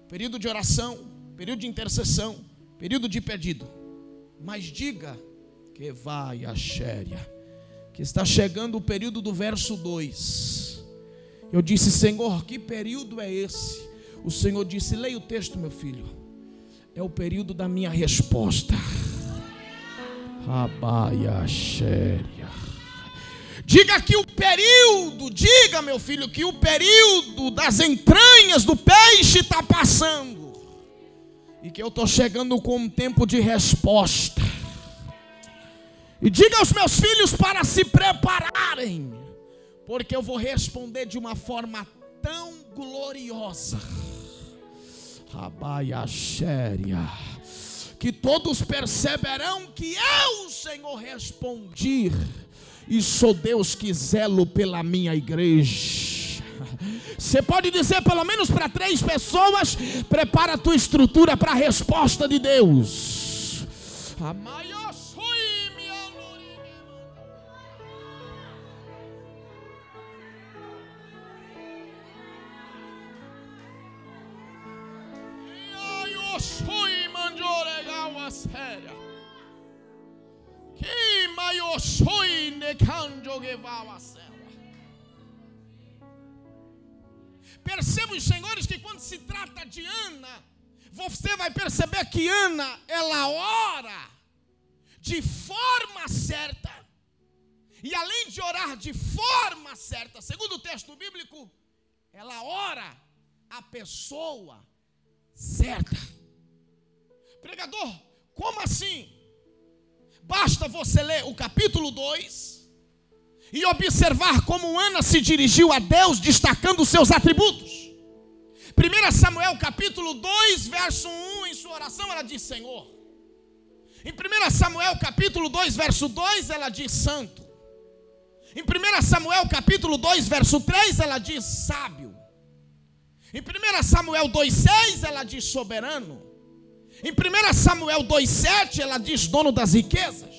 Período de oração, período de intercessão, período de pedido. Mas diga que vai a xéria, que está chegando o período do verso 2. Eu disse: Senhor, que período é esse? O Senhor disse: leia o texto, meu filho. É o período da minha resposta. Abaia xéria. Diga que o período, diga, meu filho, que o período das entranhas do peixe está passando. E que eu estou chegando com um tempo de resposta. E diga aos meus filhos para se prepararem, porque eu vou responder de uma forma tão gloriosa, Abaia xéria, que todos perceberão que eu, Senhor, respondi. E sou Deus que zelo pela minha igreja. Você pode dizer pelo menos para 3 pessoas: prepara a tua estrutura para a resposta de Deus. Perceba, os senhores, que quando se trata de Ana, você vai perceber que Ana, ela ora de forma certa. E além de orar de forma certa, segundo o texto bíblico, ela ora a pessoa certa. Pregador, como assim? Basta você ler o capítulo 2 e observar como Ana se dirigiu a Deus, destacando os seus atributos. 1 Samuel capítulo 2, verso 1, em sua oração ela diz Senhor. Em 1 Samuel capítulo 2, verso 2, ela diz santo. Em 1 Samuel capítulo 2, verso 3, ela diz sábio. Em 1 Samuel 2,6, ela diz soberano. Em 1 Samuel 2,7, ela diz dono das riquezas.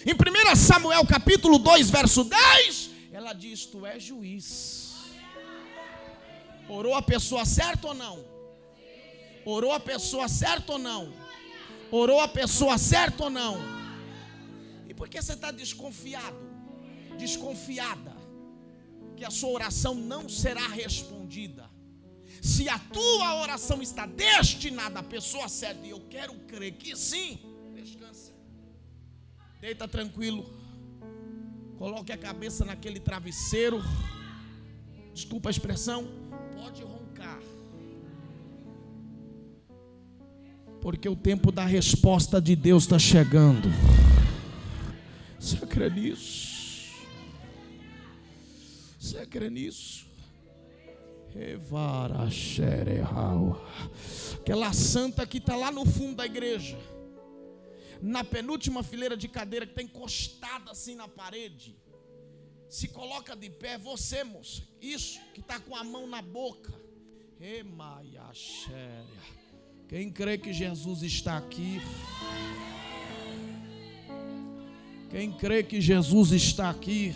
Em 1 Samuel capítulo 2, verso 10, ela diz tu és juiz. Orou a pessoa certa ou não? Orou a pessoa certa ou não? Orou a pessoa certa ou não? E por que você está desconfiado? Desconfiada que a sua oração não será respondida? Se a tua oração está destinada à pessoa certa, e eu quero crer que sim, descansa. Deita tranquilo. Coloque a cabeça naquele travesseiro. Desculpa a expressão. Pode roncar. Porque o tempo da resposta de Deus está chegando. Você crê nisso? Você crê nisso? Aquela santa que está lá no fundo da igreja, na penúltima fileira de cadeira, que está encostada assim na parede, se coloca de pé. Você, moça, isso, que está com a mão na boca, Quem crê que Jesus está aqui? Quem crê que Jesus está aqui?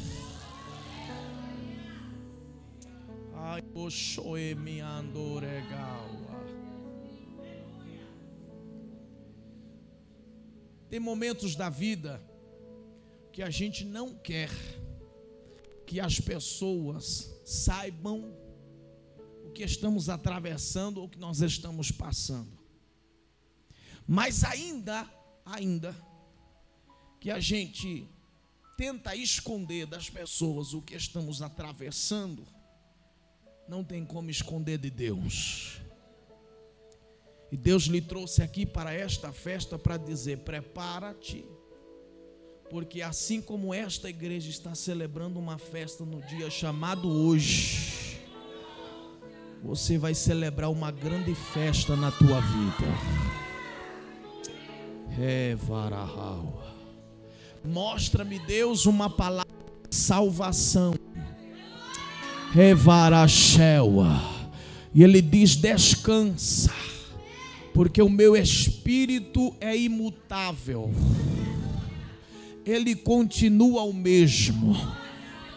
Ai, oxoe me andoregal. Tem momentos da vida que a gente não quer que as pessoas saibam o que estamos atravessando ou o que nós estamos passando. Mas ainda que a gente tenta esconder das pessoas o que estamos atravessando, não tem como esconder de Deus. E Deus lhe trouxe aqui para esta festa para dizer: prepara-te, porque assim como esta igreja está celebrando uma festa no dia chamado hoje, você vai celebrar uma grande festa na tua vida. Mostra-me, Deus, uma palavra de salvação. E Ele diz: descansa, porque o meu espírito é imutável. Ele continua o mesmo,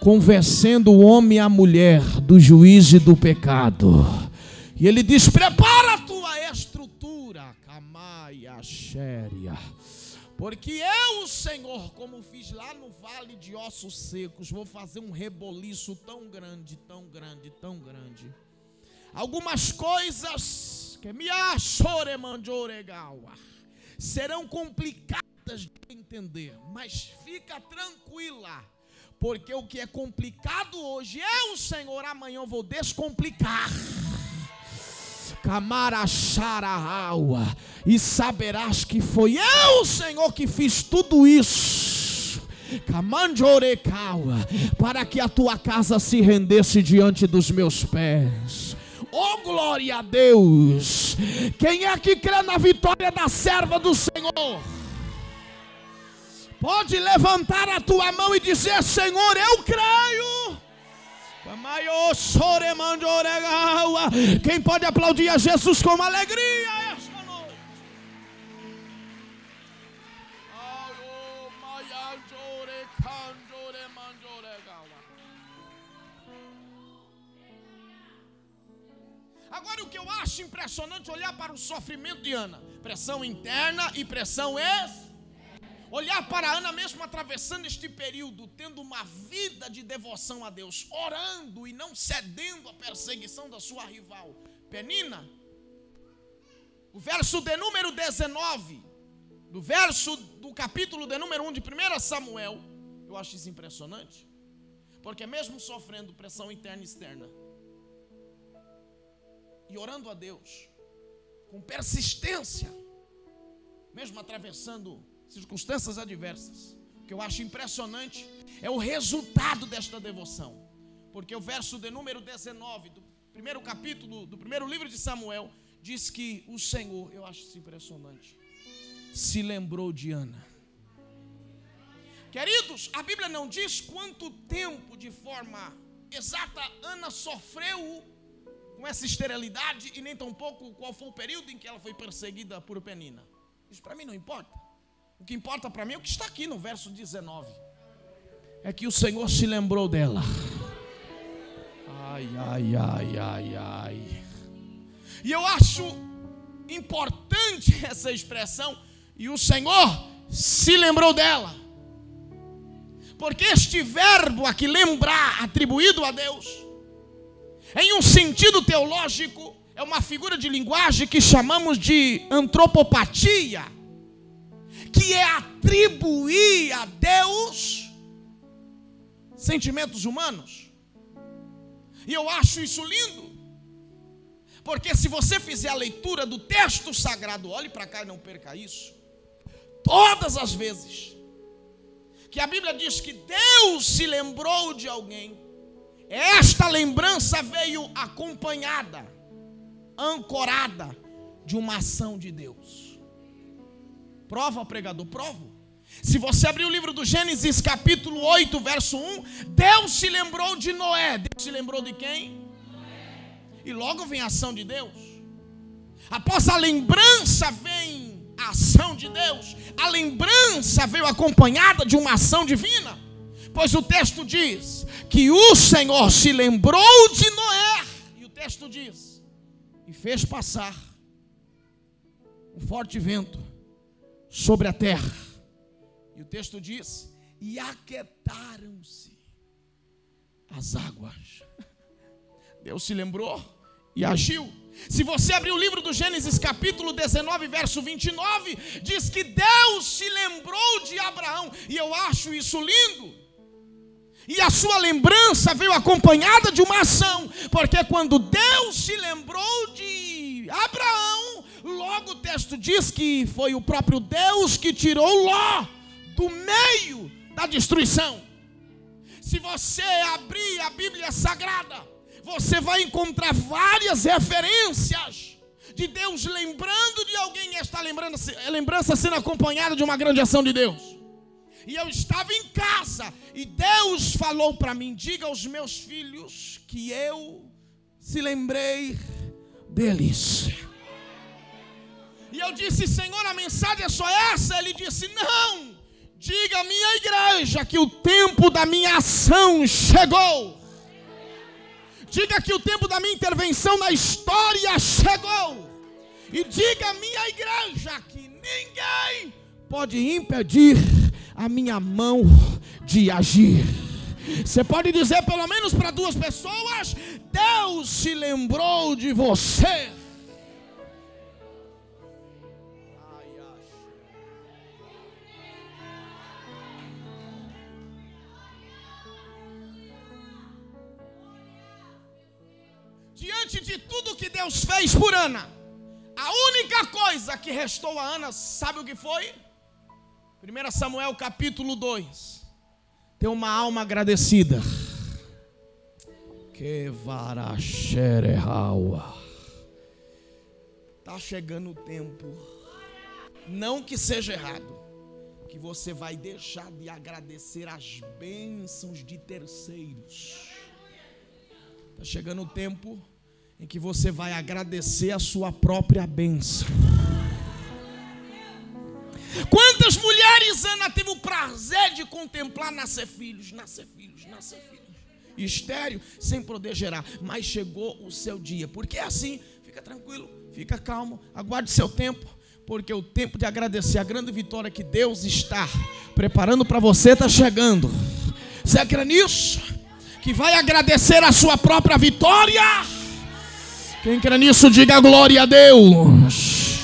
convencendo o homem e a mulher do juízo e do pecado. E Ele diz: prepara a tua estrutura, Camaia Xéria, porque eu, o Senhor, como fiz lá no vale de ossos secos, vou fazer um reboliço tão grande, tão grande, tão grande. Algumas coisas que me serão complicadas de entender, mas fica tranquila, porque o que é complicado hoje, eu, o Senhor, amanhã eu vou descomplicar. E saberás que foi eu, Senhor, que fiz tudo isso, para que a tua casa se rendesse diante dos meus pés. Oh, glória a Deus! Quem é que crê na vitória da serva do Senhor? Pode levantar a tua mão e dizer: Senhor, eu creio. Quem pode aplaudir a Jesus com alegria esta noite? Agora, o que eu acho impressionante, olhar para o sofrimento de Ana, pressão interna e pressão externa. Olhar para Ana mesmo atravessando este período, tendo uma vida de devoção a Deus, orando e não cedendo à perseguição da sua rival Penina. O verso de número 19, do capítulo de número 1 de 1 Samuel, eu acho isso impressionante, porque mesmo sofrendo pressão interna e externa, e orando a Deus, com persistência, mesmo atravessando circunstâncias adversas, o que eu acho impressionante é o resultado desta devoção, porque o verso de número 19 do primeiro capítulo do primeiro livro de Samuel diz que o Senhor, eu acho isso impressionante, se lembrou de Ana. Queridos, a Bíblia não diz quanto tempo de forma exata Ana sofreu com essa esterilidade, e nem tampouco qual foi o período em que ela foi perseguida por Penina. Isso para mim não importa. O que importa para mim é o que está aqui no verso 19. É que o Senhor se lembrou dela. Ai. E eu acho importante essa expressão, e o Senhor se lembrou dela. Porque este verbo aqui, lembrar, atribuído a Deus, em um sentido teológico, é uma figura de linguagem que chamamos de antropopatia, que é atribuir a Deus sentimentos humanos. E eu acho isso lindo, porque se você fizer a leitura do texto sagrado, olhe para cá e não perca isso, todas as vezes que a Bíblia diz que Deus se lembrou de alguém, esta lembrança veio acompanhada, ancorada de uma ação de Deus. Prova, pregador, provo. Se você abrir o livro do Gênesis capítulo 8, verso 1, Deus se lembrou de Noé. Deus se lembrou de quem? Noé. E logo vem a ação de Deus. Após a lembrança vem a ação de Deus. A lembrança veio acompanhada de uma ação divina. Pois o texto diz que o Senhor se lembrou de Noé. E o texto diz: e fez passar um forte vento sobre a terra. E o texto diz: e aquietaram-se as águas. Deus se lembrou e agiu. Se você abrir o livro do Gênesis capítulo 19, verso 29, diz que Deus se lembrou de Abraão. E eu acho isso lindo. E a sua lembrança veio acompanhada de uma ação. Porque quando Deus se lembrou de Abraão, logo o texto diz que foi o próprio Deus que tirou Ló do meio da destruição. Se você abrir a Bíblia Sagrada, você vai encontrar várias referências de Deus lembrando de alguém. E esta lembrança sendo acompanhada de uma grande ação de Deus. E eu estava em casa e Deus falou para mim: diga aos meus filhos que eu se lembrei deles. E eu disse: Senhor, a mensagem é só essa? Ele disse: não, diga à minha igreja que o tempo da minha ação chegou. Diga que o tempo da minha intervenção na história chegou. E diga à minha igreja que ninguém pode impedir a minha mão de agir. Você pode dizer pelo menos para 2 pessoas: Deus se lembrou de você. Diante de tudo que Deus fez por Ana, a única coisa que restou a Ana, sabe o que foi? 1 Samuel capítulo 2. Ter uma alma agradecida. Que varaxerehaua. Está chegando o tempo, não que seja errado, que você vai deixar de agradecer as bênçãos de terceiros. Está chegando o tempo em que você vai agradecer a sua própria bênção. Quantas mulheres Ana teve o prazer de contemplar nascer filhos, nascer filhos, nascer filhos, estéril, sem poder gerar. Mas chegou o seu dia. Porque é assim, fica tranquilo, fica calmo, aguarde seu tempo. Porque o tempo de agradecer a grande vitória que Deus está preparando para você está chegando. Você crê nisso? Que vai agradecer a sua própria vitória? Quem crê nisso, diga glória a Deus.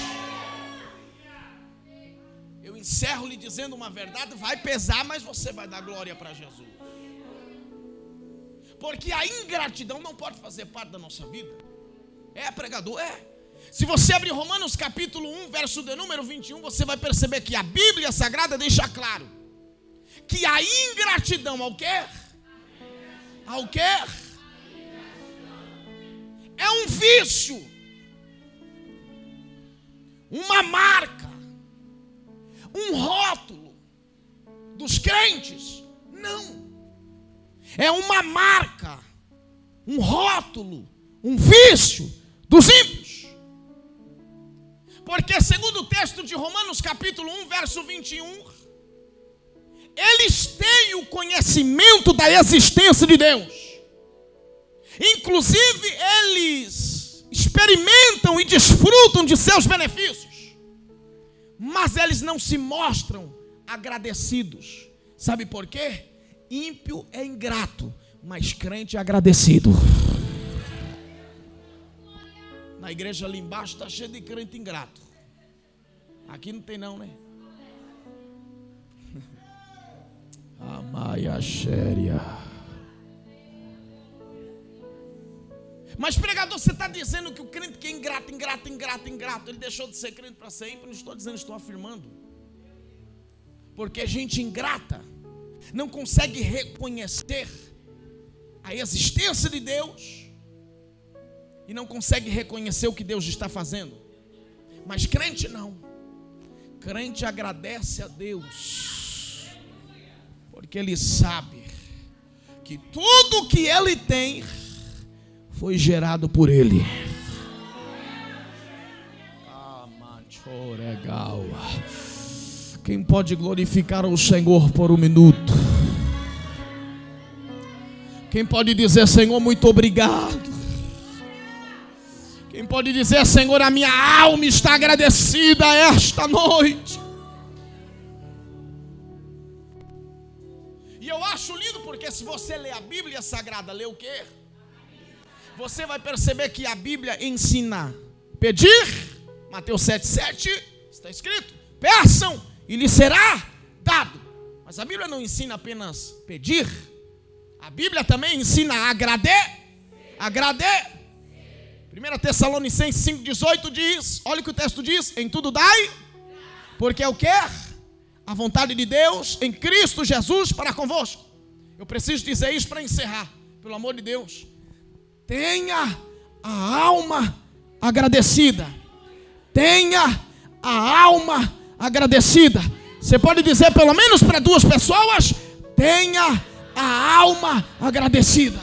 Eu encerro lhe dizendo uma verdade: vai pesar, mas você vai dar glória para Jesus. Porque a ingratidão não pode fazer parte da nossa vida. É, pregador, é. Se você abrir Romanos capítulo 1, verso de número 21, você vai perceber que a Bíblia Sagrada deixa claro que a ingratidão ao quê? Ao quê? É um vício, uma marca, um rótulo dos crentes. Não. É uma marca, um rótulo, um vício dos ímpios. Porque segundo o texto de Romanos capítulo 1, verso 21, eles têm o conhecimento da existência de Deus. Inclusive eles experimentam e desfrutam de seus benefícios. Mas eles não se mostram agradecidos. Sabe por quê? Ímpio é ingrato, mas crente é agradecido. Na igreja ali embaixo está cheio de crente ingrato. Aqui não tem não, né? Amaia xéria. Mas pregador, você está dizendo que o crente que é ingrato, ele deixou de ser crente para sempre? Não estou dizendo, estou afirmando. Porque gente ingrata não consegue reconhecer a existência de Deus e não consegue reconhecer o que Deus está fazendo. Mas crente não. Crente agradece a Deus, porque ele sabe que tudo que ele tem foi gerado por ele. Legal. Quem pode glorificar o Senhor por um minuto? Quem pode dizer: Senhor, muito obrigado? Quem pode dizer: Senhor, a minha alma está agradecida esta noite? E eu acho lindo porque se você ler a Bíblia Sagrada, lê o quê? Você vai perceber que a Bíblia ensina pedir. Mateus 7,7 está escrito: peçam e lhe será dado. Mas a Bíblia não ensina apenas pedir. A Bíblia também ensina a agradar. 1 Tessalonicenses 5,18 diz, olha o que o texto diz: em tudo dai, porque é o que? A vontade de Deus em Cristo Jesus para convosco. Eu preciso dizer isso para encerrar, pelo amor de Deus. Tenha a alma agradecida. Tenha a alma agradecida. Você pode dizer pelo menos para 2 pessoas: tenha a alma agradecida.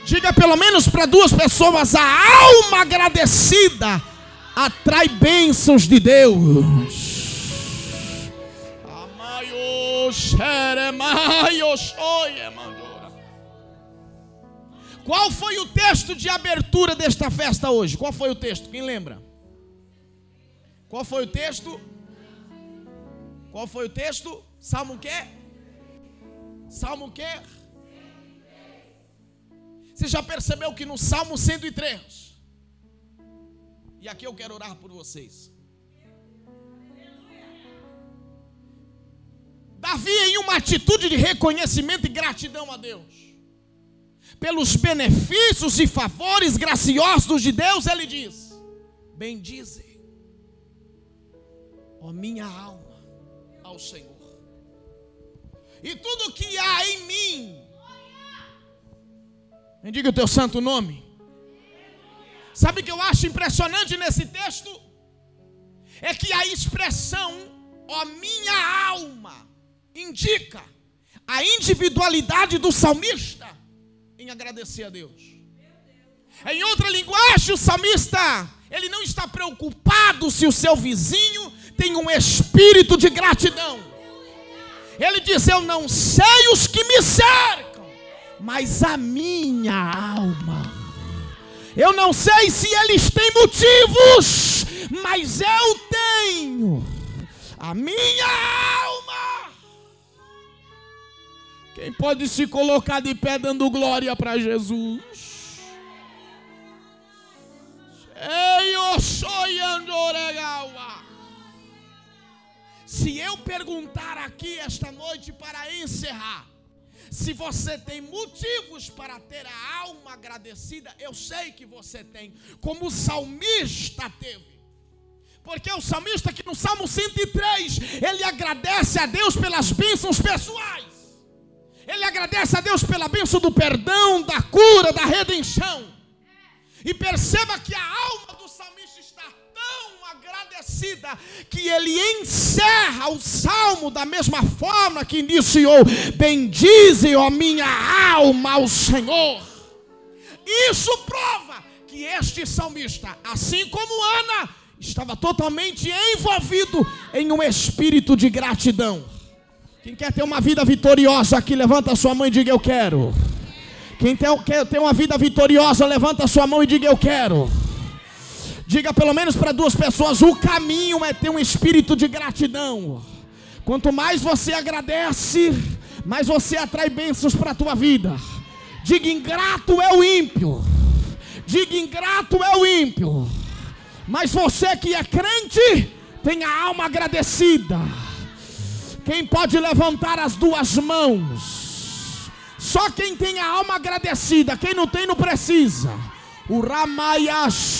Diga pelo menos para 2 pessoas: a alma agradecida atrai bênçãos de Deus. Qual foi o texto de abertura desta festa hoje? Qual foi o texto? Quem lembra? Qual foi o texto? Qual foi o texto? Salmo o quê? Salmo o quê? Você já percebeu que no Salmo 103, e aqui eu quero orar por vocês, Davi, em uma atitude de reconhecimento e gratidão a Deus pelos benefícios e favores graciosos de Deus, ele diz: bendize, ó minha alma, ao Senhor, e tudo que há em mim, bendiga o teu santo nome. Sabe o que eu acho impressionante nesse texto? É que a expressão ó minha alma indica a individualidade do salmista em agradecer a Deus. Em outra linguagem, o salmista, ele não está preocupado se o seu vizinho tem um espírito de gratidão. Ele diz: eu não sei os que me cercam, mas a minha alma, eu não sei se eles têm motivos, mas eu tenho a minha alma. Quem pode se colocar de pé dando glória para Jesus? Se eu perguntar aqui esta noite para encerrar, se você tem motivos para ter a alma agradecida, eu sei que você tem, como o salmista teve. Porque o salmista aqui no Salmo 103, ele agradece a Deus pelas bênçãos pessoais. Ele agradece a Deus pela bênção do perdão, da cura, da redenção. E perceba que a alma do salmista está tão agradecida que ele encerra o salmo da mesma forma que iniciou: bendize, ó minha alma, ao Senhor. Isso prova que este salmista, assim como Ana, estava totalmente envolvido em um espírito de gratidão. Quem quer ter uma vida vitoriosa aqui, levanta a sua mão e diga: eu quero. Quem quer ter uma vida vitoriosa, levanta a sua mão e diga: eu quero. Diga pelo menos para 2 pessoas: o caminho é ter um espírito de gratidão. Quanto mais você agradece, mais você atrai bênçãos para a tua vida. Diga: ingrato é o ímpio. Diga: ingrato é o ímpio. Mas você que é crente, tem a alma agradecida. Quem pode levantar as 2 mãos? Só quem tem a alma agradecida. Quem não tem não precisa. O Ramaias.